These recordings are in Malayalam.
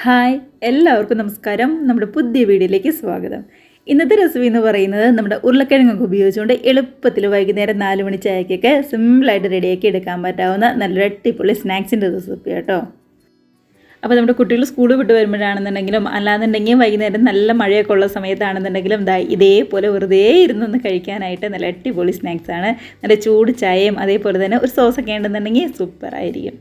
ഹായ് എല്ലാവർക്കും നമസ്കാരം. നമ്മുടെ പുതിയ വീഡിയോയിലേക്ക് സ്വാഗതം. ഇന്നത്തെ റെസിപ്പി എന്ന് പറയുന്നത് നമ്മുടെ ഉരുളക്കിഴങ്ങൊക്കെ ഉപയോഗിച്ചുകൊണ്ട് എളുപ്പത്തിൽ വൈകുന്നേരം 4 മണി ചായക്കൊക്കെ സിമ്പിളായിട്ട് റെഡിയാക്കി എടുക്കാൻ പറ്റാവുന്ന നല്ലൊരു അടിപൊളി സ്നാക്സിൻ്റെ റെസിപ്പി കേട്ടോ. അപ്പോൾ നമ്മുടെ കുട്ടികൾ സ്കൂൾ വിട്ട് വരുമ്പോഴാണെന്നുണ്ടെങ്കിലും അല്ലാന്നുണ്ടെങ്കിൽ വൈകുന്നേരം നല്ല മഴയൊക്കെ ഉള്ള സമയത്താണെന്നുണ്ടെങ്കിലും ഇതേപോലെ വെറുതെ ഇരുന്നൊന്ന് കഴിക്കാനായിട്ട് നല്ല അടിപൊളി സ്നാക്സാണ്. നല്ല ചൂട് ചായയും അതേപോലെ തന്നെ ഒരു സോസൊക്കെ ഉണ്ടെന്നുണ്ടെങ്കിൽ സൂപ്പറായിരിക്കും.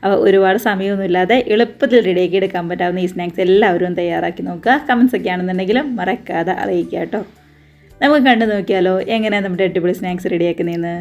അപ്പോൾ ഒരുപാട് സമയമൊന്നുമില്ലാതെ എളുപ്പത്തിൽ റെഡിയാക്കി എടുക്കാൻ പറ്റാവുന്ന ഈ സ്നാക്സ് എല്ലാവരും തയ്യാറാക്കി നോക്കുക. കമൻസൊക്കെ ആണെന്നുണ്ടെങ്കിലും മറക്കാതെ അറിയിക്കുക കേട്ടോ. നമുക്ക് കണ്ടു നോക്കിയാലോ എങ്ങനെയാണ് നമ്മുടെ അടിപൊളി സ്നാക്സ് റെഡിയാക്കുന്നതെന്ന്.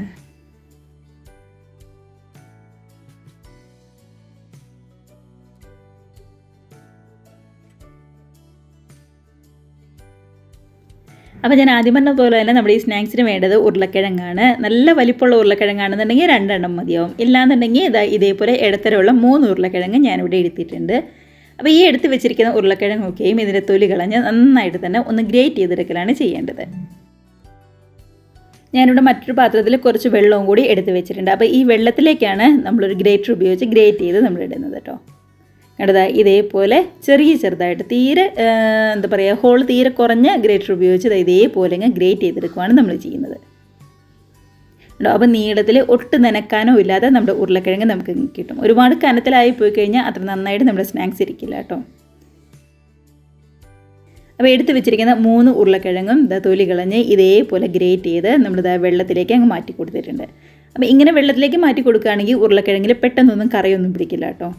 അപ്പോൾ ഞാൻ ആദ്യം പറഞ്ഞ പോലെ തന്നെ നമ്മുടെ ഈ സ്നാക്സിന് വേണ്ടത് ഉരുളക്കിഴങ്ങാണ്. നല്ല വലിപ്പമുള്ള ഉരുളക്കിഴങ്ങാണെന്നുണ്ടെങ്കിൽ 2 എണ്ണം മതിയാവും. ഇല്ലാന്നുണ്ടെങ്കിൽ ഇതേപോലെ ഇടത്തരമുള്ള 3 ഉരുളക്കിഴങ്ങ് ഞാനിവിടെ എടുത്തിട്ടുണ്ട്. അപ്പോൾ ഈ എടുത്ത് വെച്ചിരിക്കുന്ന ഉരുളക്കിഴങ്ങൊക്കെയും ഇതിൻ്റെ തൊലി കളഞ്ഞ് നന്നായിട്ട് തന്നെ ഒന്ന് ഗ്രേറ്റ് ചെയ്തെടുക്കലാണ് ചെയ്യേണ്ടത്. ഞാനിവിടെ മറ്റൊരു പാത്രത്തിൽ കുറച്ച് വെള്ളവും കൂടി എടുത്ത് വെച്ചിട്ടുണ്ട്. അപ്പോൾ ഈ വെള്ളത്തിലേക്കാണ് നമ്മളൊരു ഗ്രേറ്റർ ഉപയോഗിച്ച് ഗ്രേറ്റ് ചെയ്ത് നമ്മൾ ഇടുന്നത് കേട്ടോ. കണ്ടതാ ഇതേപോലെ ചെറുതായിട്ട് തീരെ എന്താ പറയുക ഹോൾ തീരെ കുറഞ്ഞ ഗ്രേറ്റർ ഉപയോഗിച്ച് ഇതേപോലെ ഗ്രേറ്റ് ചെയ്തെടുക്കുകയാണ് നമ്മൾ ചെയ്യുന്നത് കേട്ടോ. അപ്പോൾ നീളത്തിൽ ഒട്ടും നനക്കാനോ ഇല്ലാതെ നമ്മുടെ ഉരുളക്കിഴങ്ങ് നമുക്ക് കിട്ടും. ഒരുപാട് കനത്തിലായി പോയി കഴിഞ്ഞാൽ അത്ര നന്നായിട്ട് നമ്മുടെ സ്നാക്സ് ഇരിക്കില്ല കേട്ടോ. അപ്പോൾ എടുത്ത് വെച്ചിരിക്കുന്ന 3 ഉരുളക്കിഴങ്ങും തൊലി കളഞ്ഞ് ഇതേപോലെ ഗ്രേറ്റ് ചെയ്ത് നമ്മൾ വെള്ളത്തിലേക്ക് അങ്ങ് മാറ്റി കൊടുത്തിട്ടുണ്ട്. അപ്പോൾ ഇങ്ങനെ വെള്ളത്തിലേക്ക് മാറ്റി കൊടുക്കുകയാണെങ്കിൽ ഉരുളക്കിഴങ്ങിൽ പെട്ടെന്നൊന്നും കറിയൊന്നും പിടിക്കില്ല കേട്ടോ.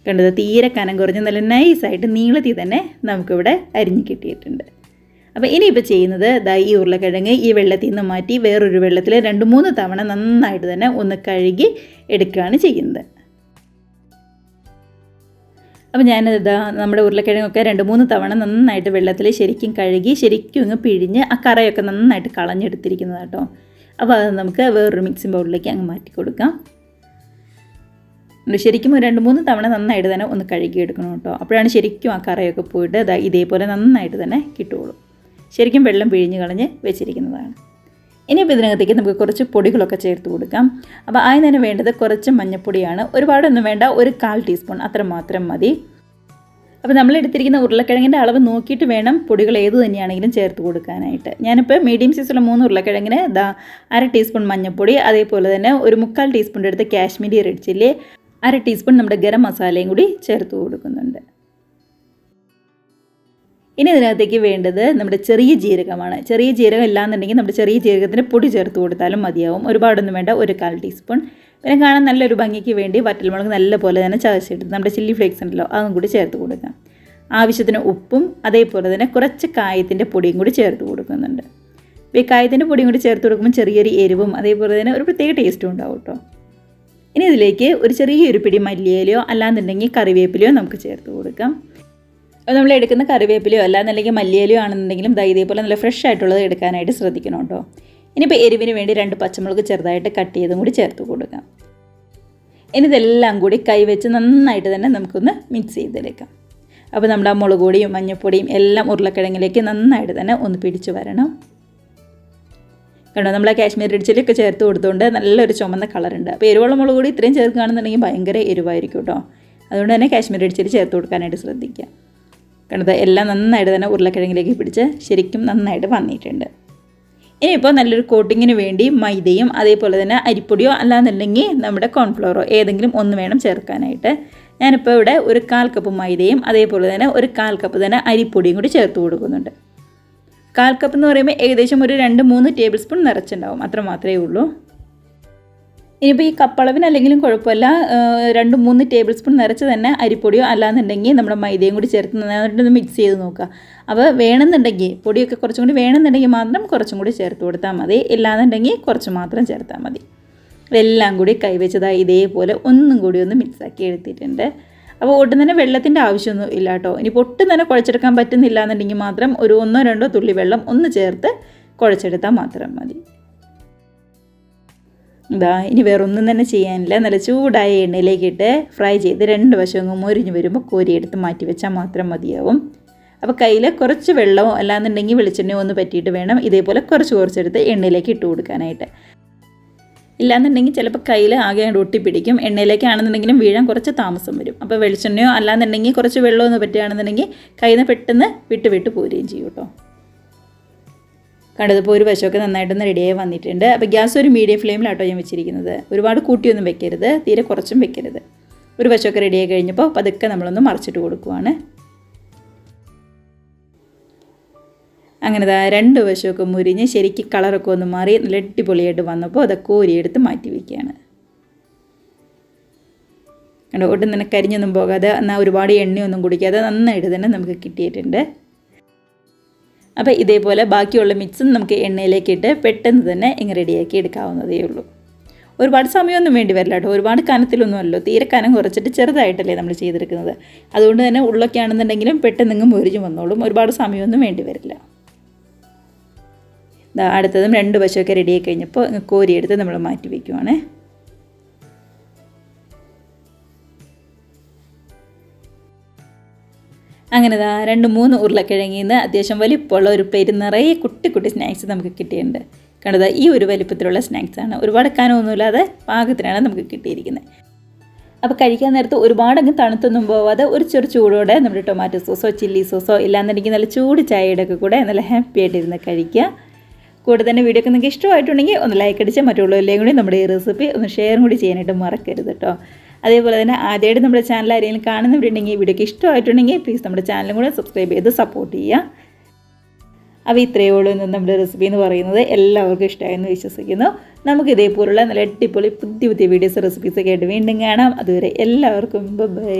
കണ്ടത് തീരെ കനം കുറഞ്ഞ് നല്ല നൈസായിട്ട് നീളത്തിൽ തന്നെ നമുക്കിവിടെ അരിഞ്ഞ് കിട്ടിയിട്ടുണ്ട്. അപ്പോൾ ഇനിയിപ്പോൾ ചെയ്യുന്നത് ഈ ഉരുളക്കിഴങ്ങ് ഈ വെള്ളത്തിൽ നിന്ന് മാറ്റി വേറൊരു വെള്ളത്തിൽ 2-3 തവണ നന്നായിട്ട് തന്നെ ഒന്ന് കഴുകി എടുക്കുകയാണ് ചെയ്യുന്നത്. അപ്പോൾ ഞാനിത് നമ്മുടെ ഉരുളക്കിഴങ്ങൊക്കെ 2-3 തവണ നന്നായിട്ട് വെള്ളത്തിൽ ശരിക്കും കഴുകി ശരിക്കും അങ്ങ് പിഴിഞ്ഞ് ആ കറയൊക്കെ നന്നായിട്ട് കളഞ്ഞെടുത്തിരിക്കുന്നത് കേട്ടോ. അപ്പോൾ അത് നമുക്ക് വേറൊരു മിക്സിംഗ് ബൗളിലേക്ക് അങ്ങ് മാറ്റി കൊടുക്കാം. ശരിക്കും 2-3 തവണ നന്നായിട്ട് തന്നെ ഒന്ന് കഴുകിയെടുക്കണം കേട്ടോ. അപ്പോഴാണ് ശരിക്കും ആ കറയൊക്കെ പോയിട്ട് ഇതേപോലെ നന്നായിട്ട് തന്നെ കിട്ടുകയുള്ളൂ. ശരിക്കും വെള്ളം പിഴിഞ്ഞ് കളഞ്ഞ് വെച്ചിരിക്കുന്നതാണ്. ഇനിയിപ്പോൾ ഇതിനകത്തേക്ക് നമുക്ക് കുറച്ച് പൊടികളൊക്കെ ചേർത്ത് കൊടുക്കാം. അപ്പോൾ ആദ്യം തന്നെ വേണ്ടത് കുറച്ച് മഞ്ഞൾപ്പൊടിയാണ്. ഒരുപാടൊന്നും വേണ്ട, ഒരു 1/4 ടീസ്പൂൺ അത്ര മാത്രം മതി. അപ്പോൾ നമ്മൾ എടുത്തിരിക്കുന്ന ഉരുളക്കിഴങ്ങിൻ്റെ അളവ് നോക്കിയിട്ട് വേണം പൊടികൾ ഏത് തന്നെയാണെങ്കിലും ചേർത്ത് കൊടുക്കാനായിട്ട്. ഞാനിപ്പോൾ മീഡിയം സൈസുള്ള 3 ഉരുളക്കിഴങ്ങിന് 1/2 ടീസ്പൂൺ മഞ്ഞൾപ്പൊടി, അതേപോലെ തന്നെ ഒരു 3/4 ടീസ്പൂൺ എടുത്ത് കാശ്മീരി റെഡ് ചില്ലി, 1/2 ടീസ്പൂൺ നമ്മുടെ ഗരം മസാലയും കൂടി ചേർത്ത് കൊടുക്കുന്നുണ്ട്. ഇനി ഇതിനകത്തേക്ക് വേണ്ടത് നമ്മുടെ ചെറിയ ജീരകമാണ്. ചെറിയ ജീരകം ഇല്ലാന്നുണ്ടെങ്കിൽ നമ്മുടെ ചെറിയ ജീരകത്തിൻ്റെ പൊടി ചേർത്ത് കൊടുത്താലും മതിയാവും. ഒരുപാടൊന്നും വേണ്ട, ഒരു 1/4 ടീസ്പൂൺ. പിന്നെ കാണാൻ നല്ലൊരു ഭംഗിക്ക് വേണ്ടി വറ്റൽമുളക് നല്ലപോലെ തന്നെ ചതച്ചെടുത്ത് നമ്മുടെ ചില്ലി ഫ്ലേക്സ് ഉണ്ടല്ലോ അതും കൂടി ചേർത്ത് കൊടുക്കാം. ആവശ്യത്തിന് ഉപ്പും അതേപോലെ തന്നെ കുറച്ച് കായത്തിൻ്റെ പൊടിയും കൂടി ചേർത്ത് കൊടുക്കുന്നുണ്ട്. അപ്പോൾ ഈ കായത്തിൻ്റെ പൊടിയും കൂടി ചേർത്ത് കൊടുക്കുമ്പോൾ ചെറിയൊരു എരിവും അതേപോലെ തന്നെ ഒരു പ്രത്യേക ടേസ്റ്റും ഉണ്ടാവും കേട്ടോ. ഇനി ഇതിലേക്ക് ഒരു ചെറിയൊരു പിടി മല്ലിയിലയോ അല്ലാന്നുണ്ടെങ്കിൽ കറിവേപ്പിലയോ നമുക്ക് ചേർത്ത് കൊടുക്കാം. നമ്മൾ എടുക്കുന്ന കറിവേപ്പിലയോ അല്ലാന്നുണ്ടെങ്കിൽ മല്ലിയിലയോ ആണെന്നുണ്ടെങ്കിലും ഇതേപോലെ നല്ല ഫ്രഷ് ആയിട്ടുള്ളത് എടുക്കാനായിട്ട് ശ്രദ്ധിക്കണം കേട്ടോ. ഇനിയിപ്പോൾ എരിവിന് വേണ്ടി 2 പച്ചമുളക് ചെറുതായിട്ട് കട്ട് ചെയ്തും കൂടി ചേർത്ത് കൊടുക്കാം. ഇനി ഇതെല്ലാം കൂടി കൈവച്ച് നന്നായിട്ട് തന്നെ നമുക്കൊന്ന് മിക്സ് ചെയ്തെടുക്കാം. അപ്പോൾ നമ്മുടെ ആ മുളക് പൊടിയും മഞ്ഞൾപ്പൊടിയും എല്ലാം ഉരുളക്കിഴങ്ങിലേക്ക് നന്നായിട്ട് തന്നെ ഒന്ന് പിടിച്ച് വരണം. കണ്ടോ, നമ്മൾ ആ കാശ്മീർ റെഡ് ചില്ലിയൊക്കെ ചേർത്ത് കൊടുത്തുകൊണ്ട് നല്ലൊരു ചുമന്ന കളറുണ്ട്. അപ്പോൾ എരിവുള്ള മുളക് പൊടി ഇത്രയും ചേർക്കുകയാണെന്നുണ്ടെങ്കിൽ ഭയങ്കര എരിവായിരിക്കും കേട്ടോ. അതുകൊണ്ട് തന്നെ കാശ്മീർ റെഡ് ചില്ലി ചേർത്ത് കൊടുക്കാനായിട്ട് ശ്രദ്ധിക്കുക. കണ്ടത് എല്ലാം നന്നായിട്ട് തന്നെ ഉരുളക്കിഴങ്ങിലേക്ക് പിടിച്ച് ശരിക്കും നന്നായിട്ട് വന്നിട്ടുണ്ട്. ഇനിയിപ്പോൾ നല്ലൊരു കോട്ടിങ്ങിന് വേണ്ടി മൈദയും അതേപോലെ തന്നെ അരിപ്പൊടിയോ അല്ലാന്നുണ്ടെങ്കിൽ നമ്മുടെ കോൺഫ്ലവറോ ഏതെങ്കിലും ഒന്ന് വേണം ചേർക്കാനായിട്ട്. ഞാനിപ്പോൾ ഇവിടെ ഒരു 1/4 കപ്പ് മൈദയും അതേപോലെ തന്നെ ഒരു 1/4 കപ്പ് തന്നെ അരിപ്പൊടിയും കൂടി ചേർത്ത് കൊടുക്കുന്നുണ്ട്. 1/4 കപ്പ് എന്ന് പറയുമ്പോൾ ഏകദേശം ഒരു 2-3 ടേബിൾ സ്പൂൺ നിറച്ചുണ്ടാവും, അത്ര മാത്രമേ ഉള്ളൂ. ഇനിയിപ്പോൾ ഈ കപ്പളവിനല്ലെങ്കിലും കുഴപ്പമില്ല, 2-3 ടേബിൾ സ്പൂൺ നിറച്ച് തന്നെ അരിപ്പൊടിയോ അല്ലാന്നുണ്ടെങ്കിൽ നമ്മുടെ മൈദയും കൂടി ചേർത്ത് നന്നായിട്ടൊന്ന് മിക്സ് ചെയ്ത് നോക്കുക. അപ്പോൾ വേണമെന്നുണ്ടെങ്കിൽ പൊടിയൊക്കെ കുറച്ചും കൂടി വേണമെന്നുണ്ടെങ്കിൽ മാത്രം കുറച്ചും കൂടി ചേർത്ത് കൊടുത്താൽ മതി, ഇല്ലാന്നുണ്ടെങ്കിൽ കുറച്ച് മാത്രം ചേർത്താൽ മതി. എല്ലാം കൂടി കൈവച്ചതായി ഇതേപോലെ ഒന്നും കൂടി ഒന്ന് മിക്സാക്കി എടുത്തിട്ടുണ്ട്. അപ്പോൾ ഒട്ടും തന്നെ വെള്ളത്തിൻ്റെ ആവശ്യമൊന്നും ഇല്ല കേട്ടോ. ഇനിയിപ്പോൾ ഒട്ടും തന്നെ കുഴച്ചെടുക്കാൻ പറ്റുന്നില്ല എന്നുണ്ടെങ്കിൽ മാത്രം ഒരു 1-2 തുള്ളി വെള്ളം ഒന്ന് ചേർത്ത് കുഴച്ചെടുത്താൽ മാത്രം മതി. ഇനി വേറൊന്നും തന്നെ ചെയ്യാനില്ല. നല്ല ചൂടായ എണ്ണയിലേക്കിട്ട് ഫ്രൈ ചെയ്ത് 2 വശവും മൊരിഞ്ഞ് വരുമ്പോൾ കോരിയെടുത്ത് മാറ്റി വെച്ചാൽ മാത്രം മതിയാവും. അപ്പോൾ കയ്യിൽ കുറച്ച് വെള്ളമോ അല്ലാന്നുണ്ടെങ്കിൽ വെളിച്ചെണ്ണയോ ഒന്ന് പറ്റിയിട്ട് വേണം ഇതേപോലെ കുറച്ചെടുത്ത് എണ്ണയിലേക്ക് ഇട്ട് കൊടുക്കാനായിട്ട്. ഇല്ലാന്നുണ്ടെങ്കിൽ ചിലപ്പോൾ കയ്യിൽ ആകെ അങ്ങോട്ട് ഒട്ടിപ്പിടിക്കും. എണ്ണയിലേക്കാണെന്നുണ്ടെങ്കിലും വീഴാൻ കുറച്ച് താമസം വരും. അപ്പോൾ വെളിച്ചെണ്ണയോ അല്ലാന്നുണ്ടെങ്കിൽ കുറച്ച് വെള്ളമൊന്നും പറ്റുകയാണെന്നുണ്ടെങ്കിൽ കയ്യിൽ നിന്ന് പെട്ടെന്ന് വിട്ട് പോരുകയും ചെയ്യും കേട്ടോ. കണ്ടതിപ്പോൾ ഒരു വശമൊക്കെ നന്നായിട്ടൊന്ന് റെഡിയായി വന്നിട്ടുണ്ട്. അപ്പോൾ ഗ്യാസ് ഒരു മീഡിയം ഫ്ലെയിമിലാട്ടോ ഞാൻ വെച്ചിരിക്കുന്നത്. ഒരുപാട് കൂട്ടിയൊന്നും വെക്കരുത്, തീരെ കുറച്ചും വെക്കരുത്. ഒരു വശമൊക്കെ റെഡിയായി കഴിഞ്ഞപ്പോൾ പതുക്കെ നമ്മളൊന്ന് മറിച്ചിട്ട് കൊടുക്കുവാണ്. അങ്ങനെ രണ്ട് വശമൊക്കെ മുരിഞ്ഞ് ശരിക്കും കളറൊക്കെ ഒന്ന് മാറി നല്ല അടിപൊളിയായിട്ട് വന്നപ്പോൾ അതൊക്കെ കോരിയെടുത്ത് മാറ്റി വയ്ക്കുകയാണ്. കണ്ടോ, ഒട്ടും തന്നെ കരിഞ്ഞൊന്നും പോകാതെ എന്നാൽ ഒരുപാട് എണ്ണയൊന്നും കുടിക്കാതെ നന്നായിട്ട് തന്നെ നമുക്ക് കിട്ടിയിട്ടുണ്ട്. അപ്പോൾ ഇതേപോലെ ബാക്കിയുള്ള മിക്സും നമുക്ക് എണ്ണയിലേക്കിട്ട് പെട്ടെന്ന് തന്നെ ഇങ്ങനെ റെഡിയാക്കി എടുക്കാവുന്നതേ ഉള്ളൂ. ഒരുപാട് സമയമൊന്നും വേണ്ടി വരില്ല കേട്ടോ. ഒരുപാട് കനത്തിലൊന്നുമല്ലോ, തീരെ കനം കുറച്ചിട്ട് ചെറുതായിട്ടല്ലേ നമ്മൾ ചെയ്തെടുക്കുന്നത്. അതുകൊണ്ട് തന്നെ ഉള്ളൊക്കെ ആണെന്നുണ്ടെങ്കിലും പെട്ടെന്ന് മുരിഞ്ഞ് വന്നോളും, ഒരുപാട് സമയമൊന്നും വേണ്ടി വരില്ല. അടുത്തതും രണ്ട് വശമൊക്കെ റെഡിയായി കഴിഞ്ഞപ്പോൾ കോരിയെടുത്ത് നമ്മൾ മാറ്റി വയ്ക്കുവാണ്. അങ്ങനെ 2-3 ഉരുളക്കിഴങ്ങിൽ നിന്ന് അത്യാവശ്യം വലിപ്പമുള്ള ഒരു പ്ലേറ്റ് നിറയെ കുട്ടി സ്നാക്സ് നമുക്ക് കിട്ടിയിട്ടുണ്ട്. കണ്ടത് ഈ ഒരു വലിപ്പത്തിലുള്ള സ്നാക്സാണ്. ഒരുപാട് കനമൊന്നുമില്ലാതെ പാകത്തിനാണ് നമുക്ക് കിട്ടിയിരിക്കുന്നത്. അപ്പോൾ കഴിക്കാൻ നേരത്ത് ഒരുപാടങ്ങ് തണുത്തൊന്നും പോവാതെ ഒരു ചെറു ചൂടോടെ നമ്മുടെ ടൊമാറ്റോ സോസോ ചില്ലി സോസോ ഇല്ലാന്നുണ്ടെങ്കിൽ നല്ല ചൂട് ചായയുടെ ഒക്കെ കൂടെ നല്ല ഹാപ്പി ആയിട്ടിരുന്ന് കഴിക്കുക. കൂടെ തന്നെ വീഡിയോ ഒക്കെ നിങ്ങൾക്ക് ഇഷ്ടമായിട്ടുണ്ടെങ്കിൽ ഒന്ന് ലൈക്ക് അടിച്ച് മറ്റുള്ളവരിലേയും കൂടി നമ്മുടെ ഈ റെസിപ്പി ഒന്ന് ഷെയറും കൂടി ചെയ്യാനായിട്ട് മറക്കരുത് കേട്ടോ. അതേപോലെ തന്നെ ആദ്യമായിട്ട് നമ്മുടെ ചാനൽ ആരെങ്കിലും കാണുന്നവരുണ്ടെങ്കിൽ വീഡിയോക്ക് ഇഷ്ടമായിട്ടുണ്ടെങ്കിൽ പ്ലീസ് നമ്മുടെ ചാനലും കൂടെ സബ്സ്ക്രൈബ് ചെയ്ത് സപ്പോർട്ട് ചെയ്യുക. അപ്പോൾ ഇത്രയേ ഉള്ളൂ ഇന്ന് നമ്മുടെ റെസിപ്പി എന്ന് പറയുന്നത്. എല്ലാവർക്കും ഇഷ്ടമായെന്ന് വിശ്വസിക്കുന്നു. നമുക്ക് ഇതേപോലുള്ള നല്ല അടിപൊളി പുതിയ വീഡിയോസ് റെസിപ്പീസൊക്കെ ആയിട്ട് വീണ്ടും കാണാം. അതുവരെ എല്ലാവർക്കും ബൈ.